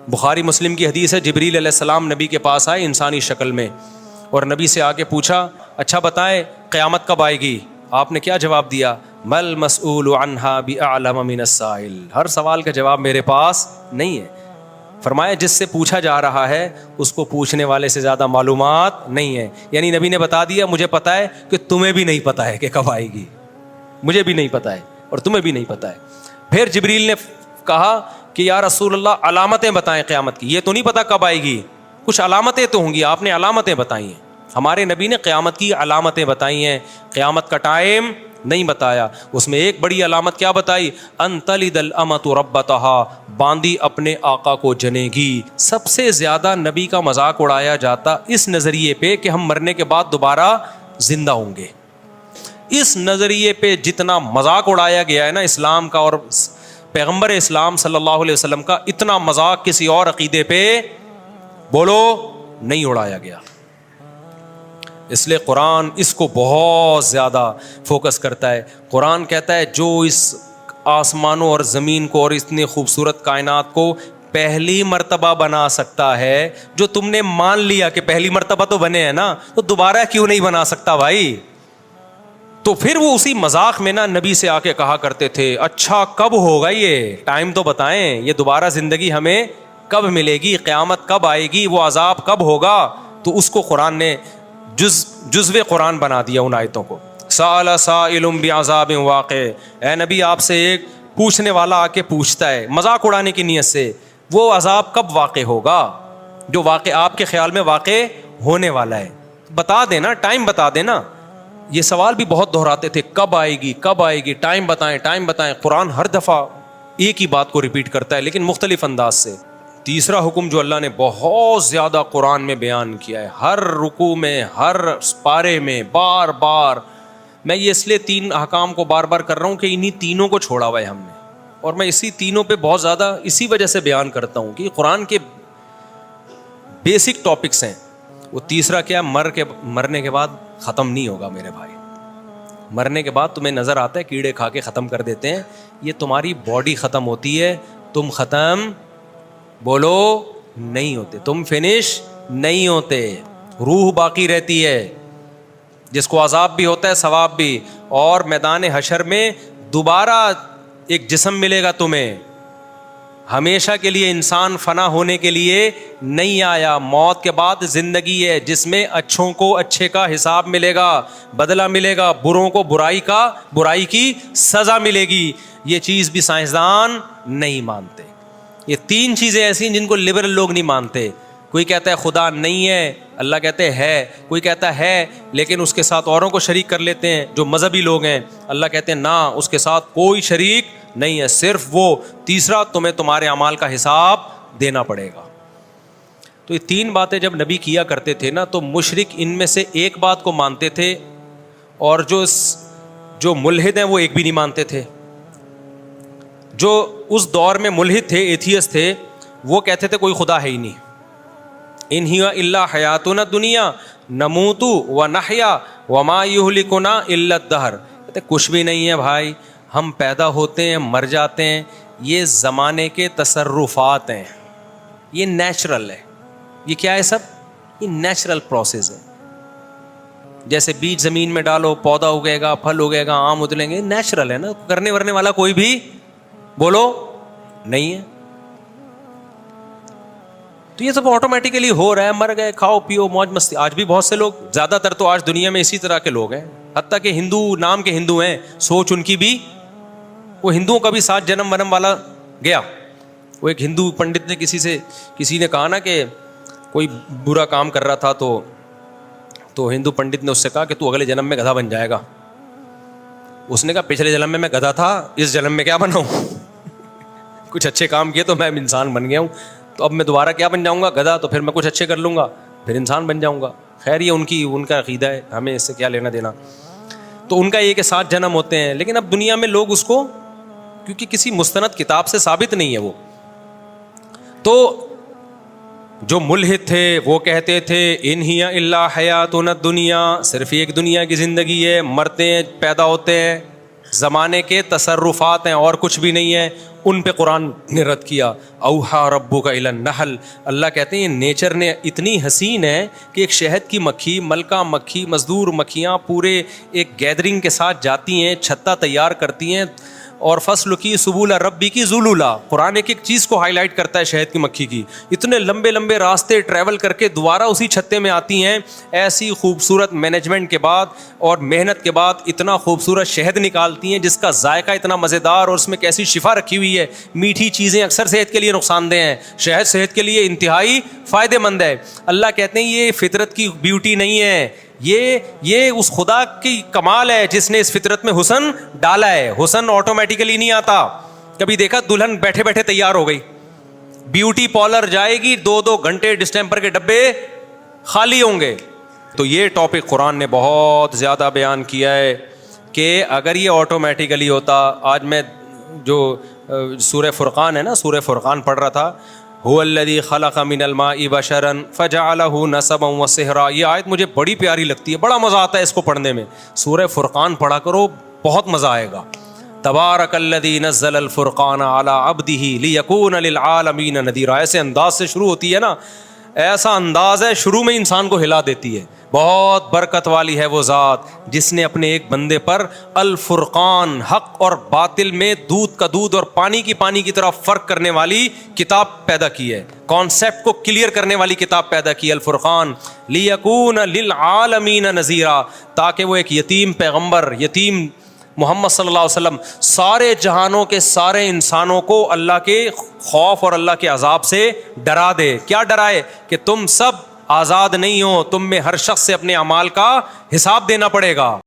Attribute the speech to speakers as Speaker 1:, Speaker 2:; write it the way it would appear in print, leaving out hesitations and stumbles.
Speaker 1: بخاری مسلم کی حدیث ہے، جبریل علیہ السلام نبی کے پاس آئے انسانی شکل میں، اور نبی سے آ کے پوچھا اچھا بتائیں قیامت کب آئے گی؟ آپ نے کیا جواب دیا؟ مل مسئول عنہا بأعلم من السائل، ہر سوال کا جواب میرے پاس نہیں ہے۔ فرمایا جس سے پوچھا جا رہا ہے اس کو پوچھنے والے سے زیادہ معلومات نہیں ہے، یعنی نبی نے بتا دیا مجھے پتا ہے کہ تمہیں بھی نہیں پتا ہے کہ کب آئے گی، مجھے بھی نہیں پتا ہے اور تمہیں بھی نہیں پتا ہے۔ پھر جبریل نے کہا کہ یا رسول اللہ علامتیں بتائیں قیامت کی، یہ تو نہیں پتا کب آئے گی، کچھ علامتیں تو ہوں گی، آپ نے علامتیں بتائی ہیں۔ ہمارے نبی نے قیامت کی علامتیں بتائی ہیں، قیامت کا ٹائم نہیں بتایا۔ اس میں ایک بڑی علامت کیا بتائی؟ ان تلد الامۃ ربتها، باندی اپنے آقا کو جنے گی۔ سب سے زیادہ نبی کا مذاق اڑایا جاتا اس نظریے پہ کہ ہم مرنے کے بعد دوبارہ زندہ ہوں گے۔ اس نظریے پہ جتنا مذاق اڑایا گیا ہے نا اسلام کا اور پیغمبر اسلام صلی اللہ علیہ وسلم کا، اتنا مذاق کسی اور عقیدے پہ بولو نہیں اڑایا گیا۔ اس لیے قرآن اس کو بہت زیادہ فوکس کرتا ہے۔ قرآن کہتا ہے جو اس آسمانوں اور زمین کو اور اتنی خوبصورت کائنات کو پہلی مرتبہ بنا سکتا ہے، جو تم نے مان لیا کہ پہلی مرتبہ تو بنے ہیں نا، تو دوبارہ کیوں نہیں بنا سکتا بھائی؟ تو پھر وہ اسی مذاق میں نا نبی سے آ کے کہا کرتے تھے اچھا کب ہوگا، یہ ٹائم تو بتائیں، یہ دوبارہ زندگی ہمیں کب ملے گی، قیامت کب آئے گی، وہ عذاب کب ہوگا؟ تو اس کو قرآن نے جزو قرآن بنا دیا ان آیتوں کو۔ سأل سائل بعذاب واقع، اے نبی آپ سے ایک پوچھنے والا آ کے پوچھتا ہے مذاق اڑانے کی نیت سے، وہ عذاب کب واقع ہوگا جو واقع آپ کے خیال میں واقع ہونے والا ہے، بتا دینا، ٹائم بتا دینا۔ یہ سوال بھی بہت دہراتے تھے، کب آئے گی، کب آئے گی، ٹائم بتائیں، ٹائم بتائیں۔ قرآن ہر دفعہ ایک ہی بات کو ریپیٹ کرتا ہے لیکن مختلف انداز سے۔ تیسرا حکم جو اللہ نے بہت زیادہ قرآن میں بیان کیا ہے، ہر رکوع میں، ہر پارے میں، بار بار، میں یہ اس لیے 3 احکام کو بار بار کر رہا ہوں کہ انہی تینوں کو چھوڑا ہوا ہے ہم نے، اور میں اسی تینوں پہ بہت زیادہ اسی وجہ سے بیان کرتا ہوں کہ قرآن کے بیسک ٹاپکس ہیں۔ وہ تیسرا کیا؟ مرنے کے بعد ختم نہیں ہوگا میرے بھائی۔ مرنے کے بعد تمہیں نظر آتا ہے کیڑے کھا کے ختم کر دیتے ہیں، یہ تمہاری باڈی ختم ہوتی ہے، تم ختم بولو نہیں ہوتے، تم فنش نہیں ہوتے، روح باقی رہتی ہے، جس کو عذاب بھی ہوتا ہے ثواب بھی۔ اور میدان حشر میں دوبارہ ایک جسم ملے گا تمہیں، ہمیشہ کے لیے انسان فنا ہونے کے لیے نہیں آیا، موت کے بعد زندگی ہے جس میں اچھوں کو اچھے کا حساب ملے گا، بدلہ ملے گا، بروں کو برائی کی سزا ملے گی۔ یہ چیز بھی سائنسدان نہیں مانتے۔ یہ 3 چیزیں ایسی ہیں جن کو لبرل لوگ نہیں مانتے۔ کوئی کہتا ہے خدا نہیں ہے، اللہ کہتے ہے، کوئی کہتا ہے لیکن اس کے ساتھ اوروں کو شریک کر لیتے ہیں جو مذہبی لوگ ہیں، اللہ کہتے ہیں نہ، اس کے ساتھ کوئی شریک نہیں ہے، صرف وہ۔ تیسرا تمہیں تمہارے اعمال کا حساب دینا پڑے گا۔ تو یہ 3 باتیں جب نبی کیا کرتے تھے نا تو مشرک ان میں سے ایک بات کو مانتے تھے، اور جو ملحد ہیں وہ ایک بھی نہیں مانتے تھے۔ جو اس دور میں ملحد تھے، ایتھیسٹ تھے، وہ کہتے تھے کوئی خدا ہے ہی نہیں، ان ہی الا حیاتنا الدنیا نموت ونحیا وما یہلکنا الا الدہر، کہتے کچھ بھی نہیں ہے بھائی، ہم پیدا ہوتے ہیں، مر جاتے ہیں، یہ زمانے کے تصرفات ہیں، یہ نیچرل ہے۔ یہ کیا ہے؟ سب یہ نیچرل پروسیس ہے۔ جیسے بیج زمین میں ڈالو، پودا اگے گا، پھل اگے گا، آم اتلیں گے، نیچرل ہے نا، کرنے ورنے والا کوئی بھی بولو نہیں ہے۔ تو یہ سب آٹومیٹیکلی ہو رہا ہے، مر گئے، کھاؤ پیو موج مستی۔ آج بھی بہت سے لوگ، زیادہ تر تو آج دنیا میں اسی طرح کے لوگ ہیں، حتیٰ کہ ہندو نام کے ہندو ہیں، سوچ ان کی بھی، وہ ہندوؤں کا بھی 7 جنم ونم والا گیا۔ وہ ایک ہندو پنڈت نے کسی نے کہا نا کہ کوئی برا کام کر رہا تھا تو ہندو پنڈت نے اس سے کہا کہ تو اگلے جنم میں گدھا بن جائے گا۔ اس نے کہا پچھلے جنم میں گدھا تھا، اس جنم میں کیا بناؤں؟ کچھ اچھے کام کیے تو میں انسان بن گیا ہوں، تو اب میں دوبارہ کیا بن جاؤں گا؟ گدھا۔ تو پھر میں کچھ اچھے کر لوں گا، پھر انسان بن جاؤں گا۔ خیر یہ ان کا عقیدہ ہے، ہمیں اس سے کیا لینا دینا۔ تو ان کا یہ کہ 7 جنم ہوتے ہیں، لیکن اب دنیا میں لوگ اس کو، کیونکہ کسی مستند کتاب سے ثابت نہیں ہے وہ، تو جو ملحد تھے وہ کہتے تھے ان ہی الا حیاتنا الدنیا، صرف ایک دنیا کی زندگی ہے، مرتے ہیں، پیدا ہوتے ہیں، زمانے کے تصرفات ہیں اور کچھ بھی نہیں ہے۔ ان پہ قرآن نے رد کیا. اوحا ربک الی النحل, اللہ کہتے ہیں نیچر نے اتنی حسین ہے کہ ایک شہد کی مکھی, ملکہ مکھی, مزدور مکھیاں پورے ایک گیدرنگ کے ساتھ جاتی ہیں, چھتا تیار کرتی ہیں, اور فصل کی سبول ربی کی ذلولا. قرآن ایک ایک چیز کو ہائی لائٹ کرتا ہے شہد کی مکھی کی. اتنے لمبے لمبے راستے ٹریول کر کے دوبارہ اسی چھتے میں آتی ہیں. ایسی خوبصورت مینجمنٹ کے بعد اور محنت کے بعد اتنا خوبصورت شہد نکالتی ہیں جس کا ذائقہ اتنا مزیدار, اور اس میں کیسی شفا رکھی ہوئی ہے. میٹھی چیزیں اکثر صحت کے لیے نقصان دہ ہیں, شہد صحت کے لیے انتہائی فائدہ مند ہے. اللہ کہتے ہیں یہ فطرت کی بیوٹی نہیں ہے, یہ اس خدا کی کمال ہے جس نے اس فطرت میں حسن ڈالا ہے. حسن آٹومیٹیکلی نہیں آتا. کبھی دیکھا دلہن بیٹھے بیٹھے تیار ہو گئی, بیوٹی پارلر جائے گی 2 گھنٹے ڈسٹمپر کے ڈبے خالی ہوں گے. تو یہ ٹاپک قرآن نے بہت زیادہ بیان کیا ہے کہ اگر یہ آٹومیٹیکلی ہوتا. آج میں جو سورہ فرقان ہے نا, سورہ فرقان پڑھ رہا تھا, هو الذی خلق من الماء بشرا فجعله نسبا وصہرا. یہ آیت مجھے بڑی پیاری لگتی ہے, بڑا مزہ آتا ہے اس کو پڑھنے میں. سورہ فرقان پڑھا کرو, بہت مزہ آئے گا. تبارک الذی نزل الفرقان علی عبدہ لیکون للعالمین نذیرا. ایسے انداز سے شروع ہوتی ہے نا, ایسا انداز ہے شروع میں انسان کو ہلا دیتی ہے. بہت برکت والی ہے وہ ذات جس نے اپنے ایک بندے پر الفرقان, حق اور باطل میں دودھ کا دودھ اور پانی کی طرح فرق کرنے والی کتاب پیدا کی ہے. کانسیپٹ کو کلیئر کرنے والی کتاب پیدا کی, الفرقان. لیکون للعالمین نذیرا, تاکہ وہ ایک یتیم پیغمبر, یتیم محمد صلی اللہ علیہ وسلم سارے جہانوں کے سارے انسانوں کو اللہ کے خوف اور اللہ کے عذاب سے ڈرا دے. کیا ڈرائے؟ کہ تم سب آزاد نہیں ہو, تم میں ہر شخص سے اپنے اعمال کا حساب دینا پڑے گا.